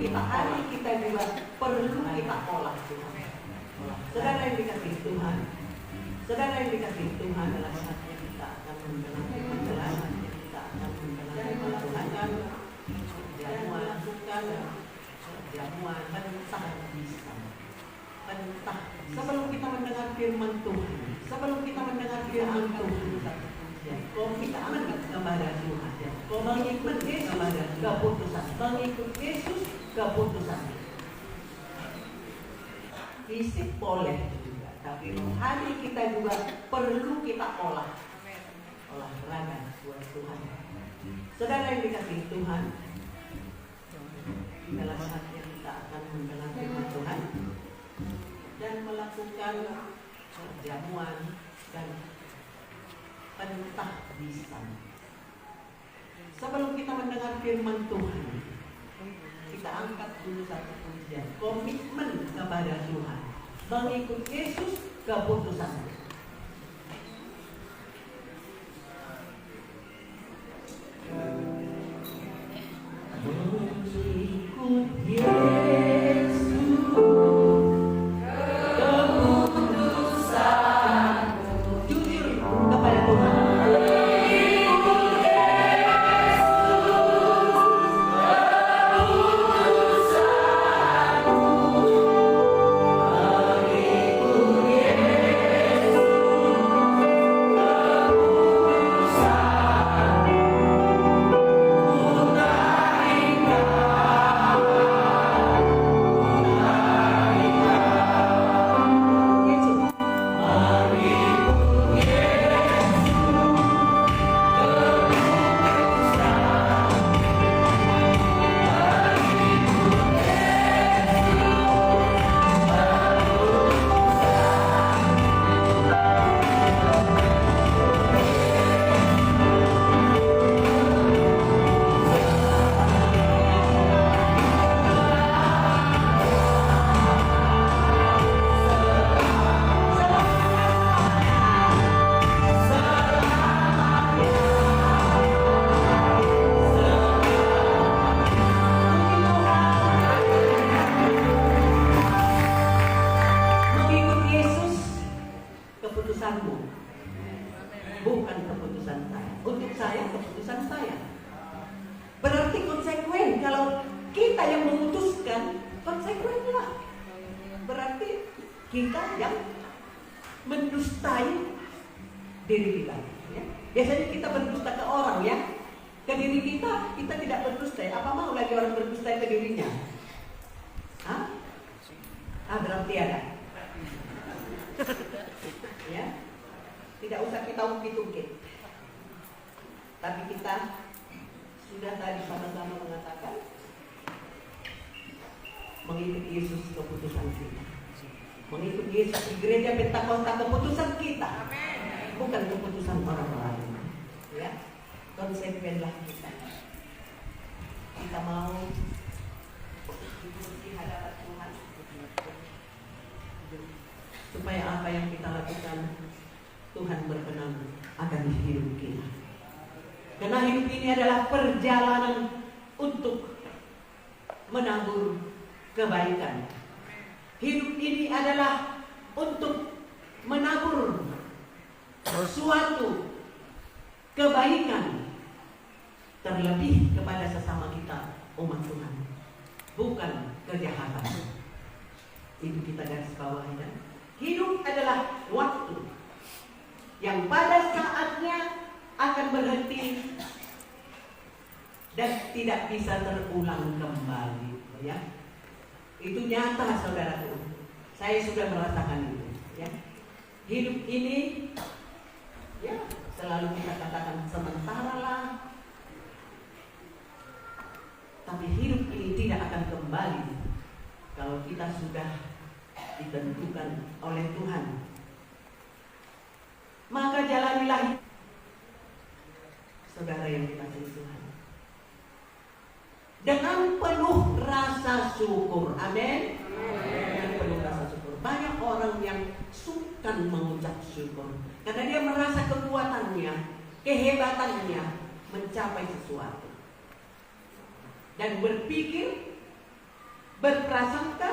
kita hari kita juga perlu kita olah Tuhan. Saudara yang dikasih Tuhan, saudara yang dikasih Tuhan, adalah saatnya kita akan menjalankan perjalanan, kita akan menjalankan Tuhan, jamuan mentah bisa. Mentah. Sebelum kita mendengar firman Tuhan, sebelum kita mendengar firman Tuhan, komitmen kepada Tuhan, mengikut Yesus keputusan, mengikut Yesus keputusan. Fisik boleh juga, tapi rohani kita juga perlu kita olahraga buat Tuhan. Saudara yang dikasihi Tuhan, inilah saatnya kita akan mendengar firman Tuhan dan melakukan jamuan dan pentah lisan. Sebelum kita mendengar firman Tuhan, kita angkat dulu satu pujian, komitmen kepada Tuhan, mengikut Yesus keputusan. Mengikut Yesus keputusan, jujur kepada Tuhan. Bukan keputusan saya. Untuk saya, keputusan saya. Berarti konsekuen. Kalau kita yang memutuskan, konsekuenlah. Berarti kita yang mendustai diri kita. Ya? Biasanya kita berdusta ke orang, ya. Ke diri kita tidak berdusta. Apa mau lagi orang berdusta ke dirinya? Hah? Berarti ada. Ya. Tidak usah kita ungkit-ungkit. Tapi kita sudah tadi sama-sama mengatakan mengikut Yesus keputusan kita. Mengikut Yesus di gereja Pentakosta keputusan kita. Bukan keputusan orang lain. Ya. Konsekuenlah kita. Kita mau di hadapan Tuhan supaya apa yang kita lakukan Tuhan berkenan akan hidup kita. Karena hidup ini adalah perjalanan untuk menabur kebaikan. Hidup ini adalah untuk menabur suatu kebaikan, terlebih kepada sesama kita umat Tuhan, bukan kejahatan. Itu kita garis bawahi. Dan hidup adalah waktu yang pada saatnya akan berhenti dan tidak bisa terulang kembali, ya. Itu nyata, saudaraku. Saya sudah merasakan itu, ya. Hidup ini, ya, selalu kita katakan sementara lah, tapi hidup ini tidak akan kembali kalau kita sudah ditentukan oleh Tuhan. Maka jalanilah, saudara yang dikasihi Tuhan, dengan penuh rasa syukur. Amin. Dengan penuh rasa syukur. Banyak orang yang sukar mengucap syukur karena dia merasa kekuatannya, kehebatannya mencapai sesuatu dan berpikir berprasangka,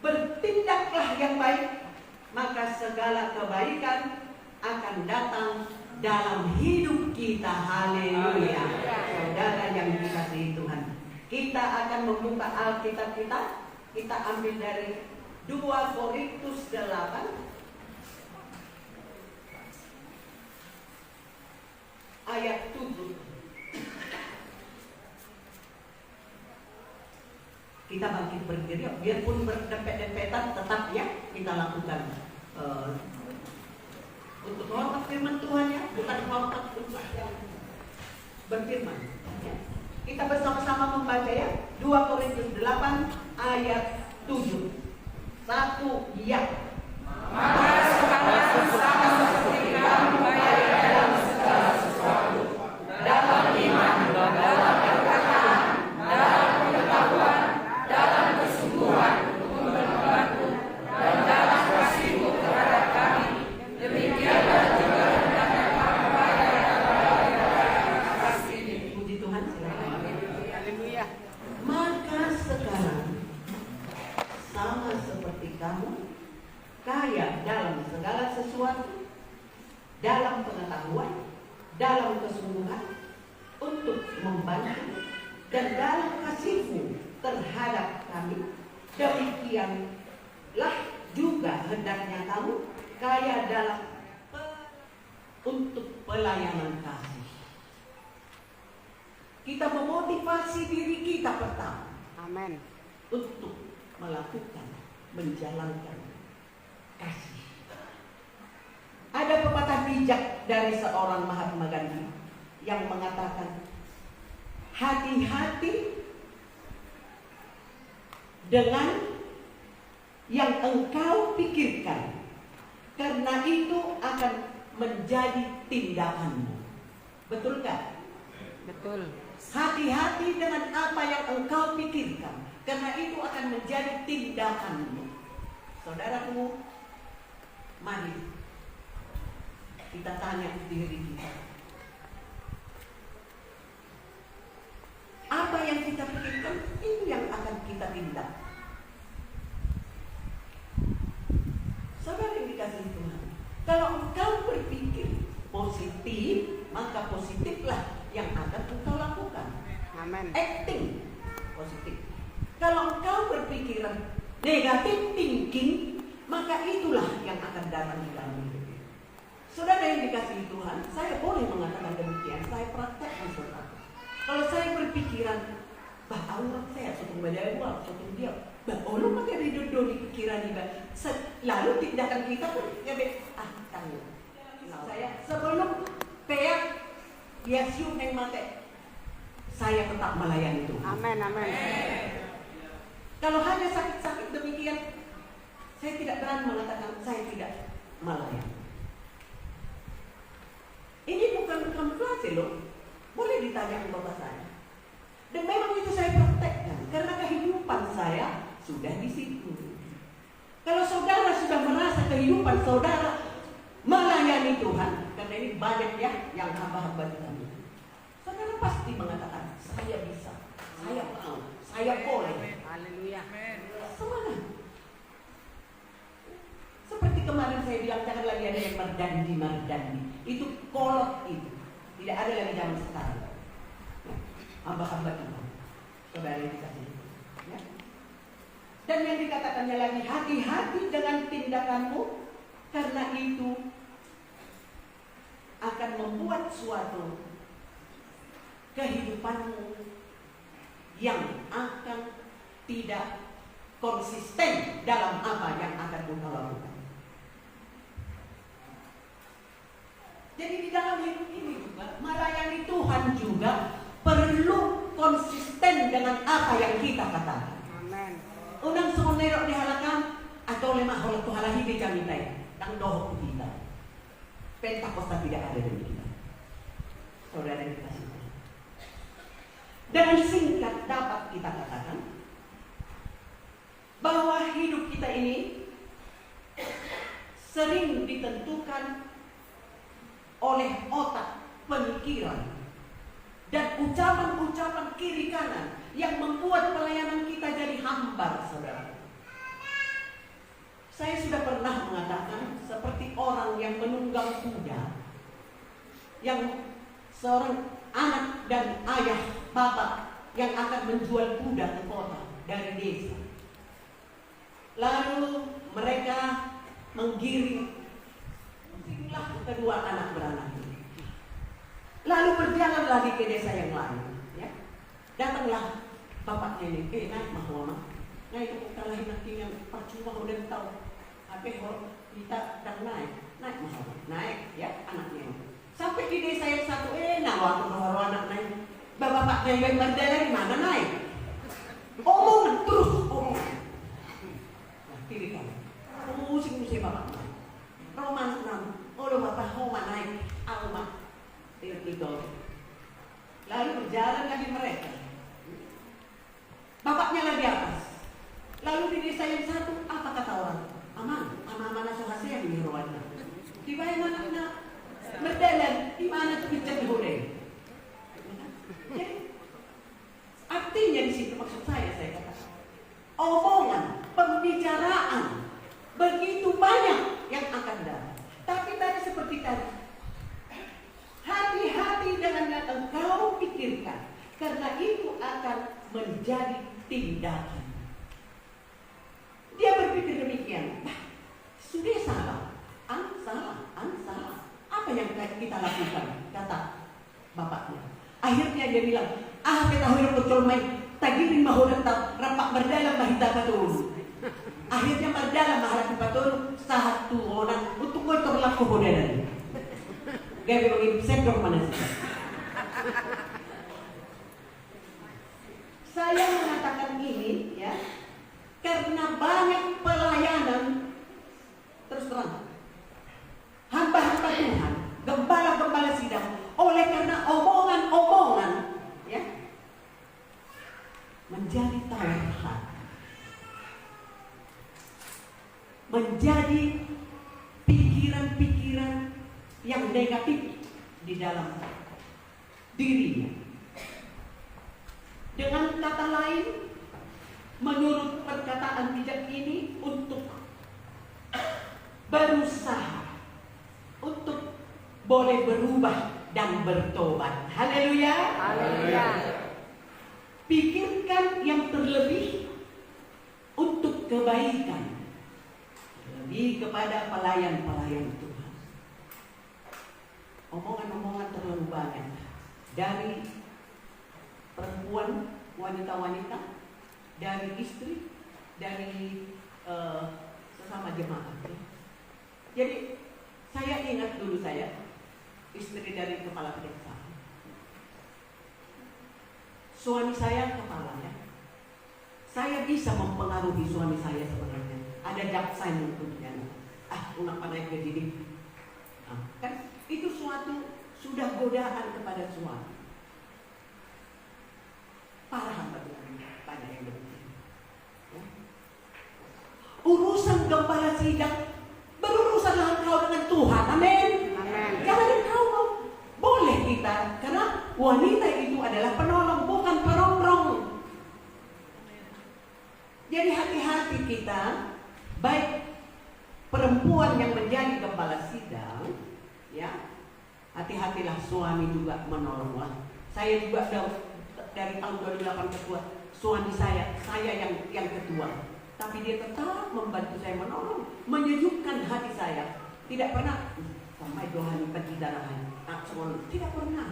bertindaklah yang baik, maka segala kebaikan akan datang dalam hidup kita. Haleluya. Saudara yang dikasihi Tuhan, kita akan membuka Alkitab kita. Kita ambil dari 2 Korintus 8 ayat 7. Kita bangkit berdiri, biarpun berdempet-dempetan, tetap ya kita lakukan untuk menghormat firman Tuhan ya, bukan menghormat untuk yang berfirman ya. Kita bersama-sama membaca ya, 2 Korintus 8 ayat 7. 1 ya. Maka sekarang sama seperti kamu baik dalam segala sesuatu, dalam iman, dalam perkataan, dalam pengetahuan, dalam kesungguhan untuk membantu, dan dalam kasihmu terhadap kami, demikianlah juga hendaknya kamu baik dalam kasih ini. Puji Tuhan, silakan. Haleluya. Maka sekarang sama seperti kamu, kaya dalam segala sesuatu, dalam pengetahuan, dalam kesungguhan untuk membantu, dan dalam kasihmu terhadap kami, demikianlah juga hendaknya kamu kaya dalam untuk pelayanan kasih. Kita memotivasi diri kita pertama. Amin. Untuk melakukan, menjalankan kasih. Ada pepatah bijak dari seorang Mahatma Gandhi yang mengatakan, hati-hati dengan yang engkau pikirkan, karena itu akan menjadi tindakanmu. Betulkah? Betul. Hati-hati dengan apa yang engkau pikirkan, karena itu akan menjadi tindakanmu. Saudaraku, mari kita tanya diri kita, apa yang kita pikirkan, ini yang akan kita tindak. Saudara yang dikasihi Tuhan, kalau engkau berpikir positif, maka positiflah yang akan engkau lakukan. Amin. Acting positif. Kalau engkau berpikiran negatif thinking, maka itulah yang akan datang di dalam hidup. Saudara yang dikasihi Tuhan, saya boleh mengatakan demikian. Saya praktekkan saudara. Kalau saya berpikiran, bah aurat saya suatu medawal, suatu dia, bah Allah pakai ridho di pikiran juga. Lalu tindakan kita pun ya tanggung. Saya sebelum peak Yesus yang mati, saya tetap melayani Tuhan. Amin. Amin. Kalau hanya sakit-sakit demikian, saya tidak berani mengatakan saya tidak melayani. Ini bukan kamuflase loh. Boleh ditanya ke bapak saya. Dan memang itu saya praktekkan karena kehidupan saya sudah di situ. Kalau saudara sudah merasa kehidupan saudara melayani Tuhan, karena ini banyak ya yang hamba-hamba Tuhan, saudara pasti mengatakan saya bisa, saya mau, saya boleh. Haleluya. Semangat. Seperti kemarin saya bilang, jangan lagi ada yang merdandi. Itu kolot itu. Tidak ada lagi zaman sekarang. Hamba-hamba Tuhan, saudara yang dikasihi. Ya. Dan yang dikatakannya lagi, hati-hati dengan tindakanmu, karena itu akan membuat suatu kehidupanmu yang akan tidak konsisten dalam apa yang akan engkau lakukan. Jadi di dalam hidup ini juga, melayani Tuhan juga perlu konsisten dengan apa yang kita katakan. Amin. Unang sumunero di halakan atau lemah oleh Tuhan hidup kami tayo ng doho kita. Pentakosta tidak ada dari kita. Saudara yang dikasih Tuhan. Dengan singkat dapat kita katakan bahwa hidup kita ini sering ditentukan oleh otak, pemikiran, dan ucapan-ucapan kiri kanan yang membuat pelayanan kita jadi hambar, saudara. Saya sudah pernah mengatakan seperti orang yang menunggang kuda, yang seorang anak dan ayah bapak yang akan menjual kuda ke kota dari desa. Lalu mereka menggiringlah kedua anak beranak ini. Lalu berjalanlah di ke desa yang lain. Ya. Datanglah bapaknya ini, naik mahwama, naik kalahin nanti yang percuma udah tahu. Apa kita dan naik mahwama, naik ya anaknya. Sampai di desa yang satu, aku anak naik. Bapaknya yang berdaya di mana naik? Omongan terus omongan. Nah, kiri kan. Musik-musik bapak naik. Roman senang. Lo bapak homa naik. Alma. Itu. Lalu berjalan lagi mereka. Bapaknya lagi atas. Lalu di desa yang satu, apa kata orang? Aman. Aman-aman sohasnya di Rwanda. Di mana berjalan, di mana tuh bisa boleh. Jadi, artinya di situ maksud saya katakan omongan, pembicaraan begitu banyak yang akan datang. Tapi tadi seperti tadi, hati-hati dengan yang engkau pikirkan, karena itu akan menjadi tindakan. Dia berpikir demikian, sudah salah. Apa yang kita lakukan? Kata bapaknya. Akhirnya dia bilang, kita hidup betul main. Tagirin mahulang rapak berdalam mahita patul. Akhirnya berdalam mahalaki patul satu orang untuk gue terlaku bodoh. Gak begini sektor mana sih? Saya mengatakan ini ya karena banyak pelayanan terus terang. Hamba-hamba Tuhan, gembala-gembala sidang, oleh karena omongan-omongan ya menjadi tawaran, menjadi pikiran-pikiran yang negatif di dalam dirinya. Dengan kata lain, menurut perkataan bijak ini, untuk berusaha untuk boleh berubah dan bertobat. Haleluya. Haleluya. Pikirkan yang terlebih untuk kebaikan, lebih kepada pelayan-pelayan Tuhan. Omongan-omongan terlalu banyak dari perempuan, wanita-wanita, dari istri, dari sesama jemaat. Jadi saya ingat dulu saya istri dari kepala kejaksaan. Suami saya kepalanya. Saya bisa mempengaruhi suami saya sebenarnya. Ada jaksa yang menuntutnya. Unak panai gaji. Kan itu suatu sudah godaan kepada suami. Para hamba Tuhan banyak yang demikian. Ya. Urusan gembala sidang, berurusanlah engkau dengan Tuhan. Amin. Jangan engkau boleh kita, karena wanita itu adalah penolong, bukan perongrong. Jadi hati-hati kita, baik perempuan yang menjadi gembala sidang, ya, hati-hatilah suami juga menolonglah. Saya juga dari tahun 2008 ketua, suami saya yang ketua. Tapi dia tetap membantu saya menolong, menyejukkan hati saya. Tidak pernah sampai dohani pergi darahan, tidak pernah.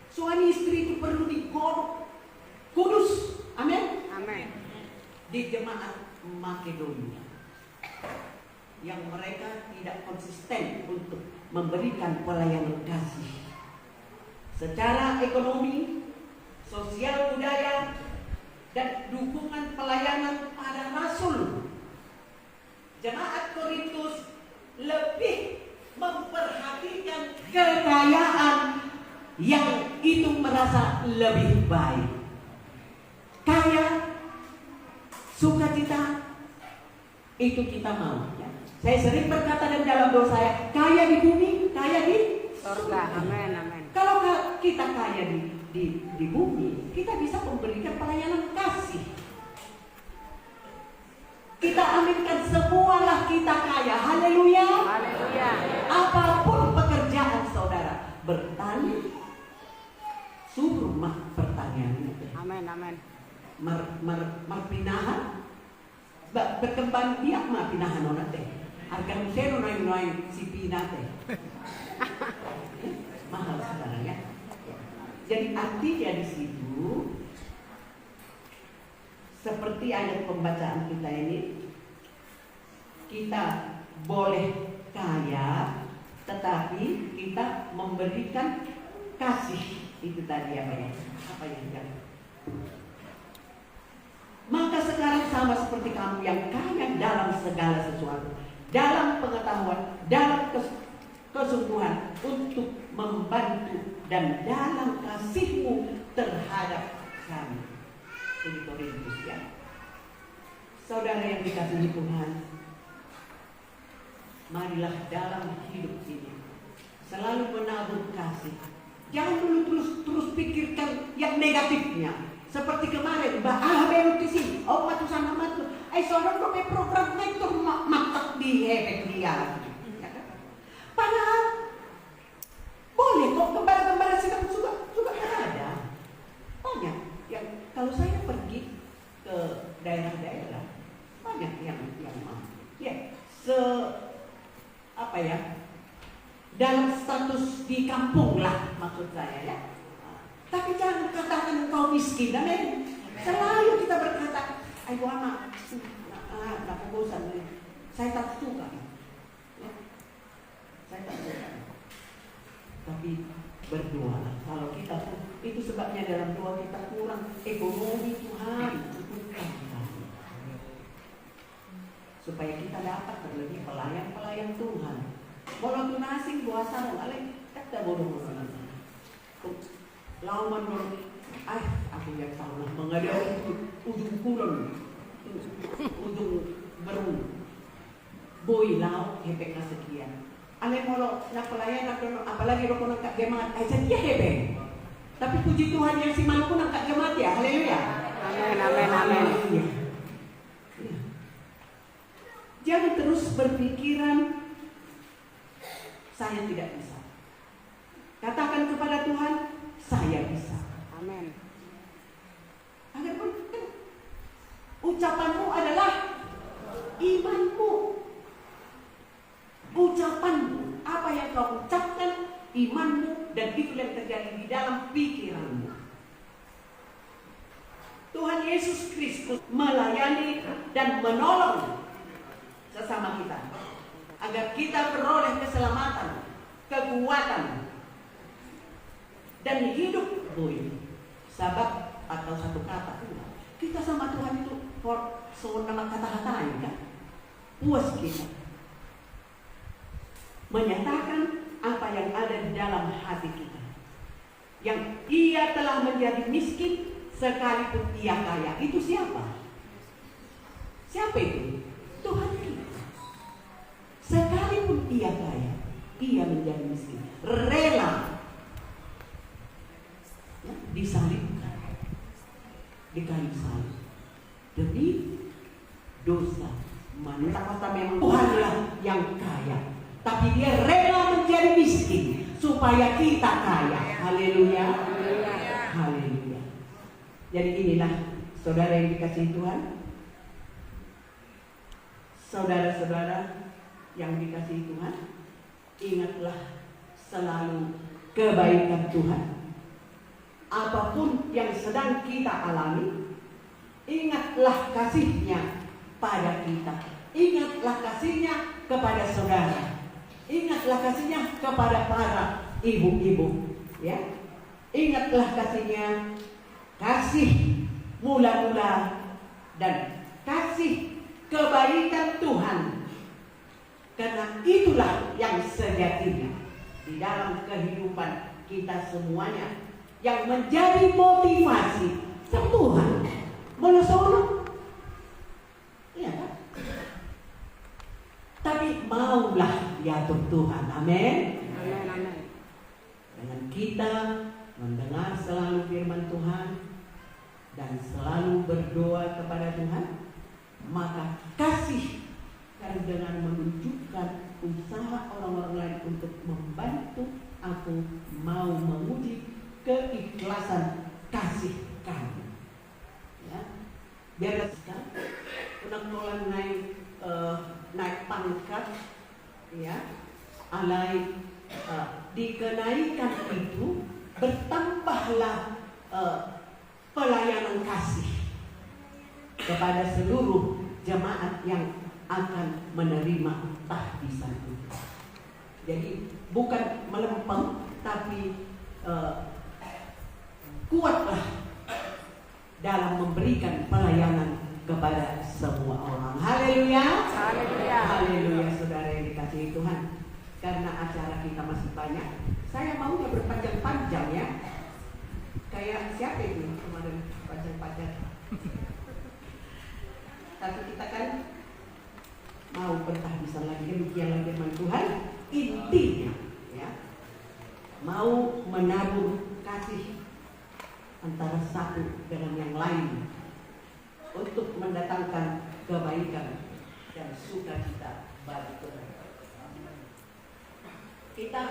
Suami istri itu perlu digodok kudus, amin. Amin. Di jemaat Makedonia, yang mereka tidak konsisten untuk memberikan pelayanan kasih secara ekonomi, sosial, budaya, dan dukungan pelayanan para rasul. Jemaat Korintus lebih memperhatikan kekayaan yang itu merasa lebih baik. Kaya, sukacita, itu kita mau. Ya. Saya sering berkata dalam doa saya, kaya di bumi, kaya di Surga. Amin. Amin. Kalau kita kaya di di bumi, kita bisa memberikan pelayanan kasih. Kita aminkan semualah kita kaya. Haleluya. Haleluya. Apapun pekerjaan saudara, bertani, suruh mah pertanian. Amin, amin. Marpinahan, berkembang biak mah pinahan nonate. Harga museno noy si pinate. Mahal sekarang ya. Jadi artinya di situ seperti ayat pembacaan kita ini, kita boleh kaya, tetapi kita memberikan kasih. Itu tadi apa ya? Apa yang jangan? Maka sekarang sama seperti kamu yang kaya dalam segala sesuatu, dalam pengetahuan, dalam kesungguhan untuk membantu dan dalam kasihmu terhadap kami. Ini Korintus ya. Saudara yang dikasihi Tuhan, marilah dalam hidup ini selalu menabur kasih. Jangan dulu terus pikirkan yang negatifnya. Seperti kemarin, baru di sini, matu sana matu. Saudara pakai program itu matak di efek dia. Ya kan? Padahal boleh kok gembala-gembala sedang juga ada. Banyak yang kalau saya pergi ke daerah-daerah, banyak yang mau. Ya, dalam status di kampung lah maksud saya ya. Tapi jangan katakan engkau miskin, amin. Selalu kita berkata, ayo anak, nak bosan nih. Saya tak suka. Ya. Saya tak suka. Tapi berdoa. Kalau kita itu sebabnya dalam doa kita kurang ekonomi Tuhan, supaya kita dapat terlebih pelayan Tuhan. Walaupun asing puasa ngalih, kata bodoh-bodoh. Lawan aku yang salah mengadai ujung kulon, ujung berung, boy lau hepek sekian. Ale molo nak pelayan apalagi rokok nak jemaat, aja dia hepek. Tapi puji Tuhan yang si Maluku nak jemaat ya, haleluya. Amin, amin, amin. Jangan terus berpikiran saya tidak bisa. Katakan kepada Tuhan, saya bisa. Amin. Agar ucapanmu adalah imanmu. Ucapanmu, apa yang kau ucapkan, imanmu, dan itu yang terjadi di dalam pikiranmu. Tuhan Yesus Kristus melayani dan menolong sesama kita agar kita beroleh keselamatan, kekuatan, dan hidup sahabat atau satu kata kita sama Tuhan itu nama kata-kata kan puas kita menyatakan apa yang ada di dalam hati kita, yang ia telah menjadi miskin sekalipun ia kaya. Itu siapa? Siapa itu? Tuhan kita. Sekalipun ia kaya, ia menjadi miskin, rela disalibkan di kayu salib demi dosa manusia. Kata memang Tuhanlah yang kaya, tapi dia rela menjadi miskin supaya kita kaya. Haleluya, haleluya. Jadi inilah saudara yang dikasihi Tuhan, saudara-saudara yang dikasihi Tuhan, ingatlah selalu kebaikan Tuhan. Apapun yang sedang kita alami, ingatlah kasih-Nya pada kita. Ingatlah kasih-Nya kepada saudara. Ingatlah kasih-Nya kepada para ibu-ibu, ya. Ingatlah kasih-Nya, kasih mula-mula dan kasih kebaikan Tuhan. Karena itulah yang sejatinya di dalam kehidupan kita semuanya, yang menjadi motivasi Tuhan menolong, ya kan? Tapi maulah diatur Tuhan, amin. Amin, amin. Dengan kita mendengar selalu firman Tuhan, dan selalu berdoa kepada Tuhan, maka kasih kan dengan menunjukkan usaha orang-orang lain untuk membantu aku mau menguji keikhlasan kasih kamu. Ya, biar sekarang penaklukan naik pangkat, ya, alai dikenaikan itu bertambahlah pelayanan kasih kepada seluruh jemaat yang akan menerima tahbisan itu. Jadi bukan melempem, tapi kuatlah dalam memberikan pelayanan kepada semua orang. Haleluya. Haleluya. Haleluya, saudara yang dikasihi Tuhan. Karena acara kita masih banyak, saya maunya berpanjang-panjang ya. Kayak siapa itu kemarin panjang-panjang. Tapi kita kan mau bertahbisan lagi, demikianlah firman Tuhan. Intinya ya, mau menabur kasih antara satu dengan yang lain untuk mendatangkan kebaikan dan sukacita bagi Tuhan. Kita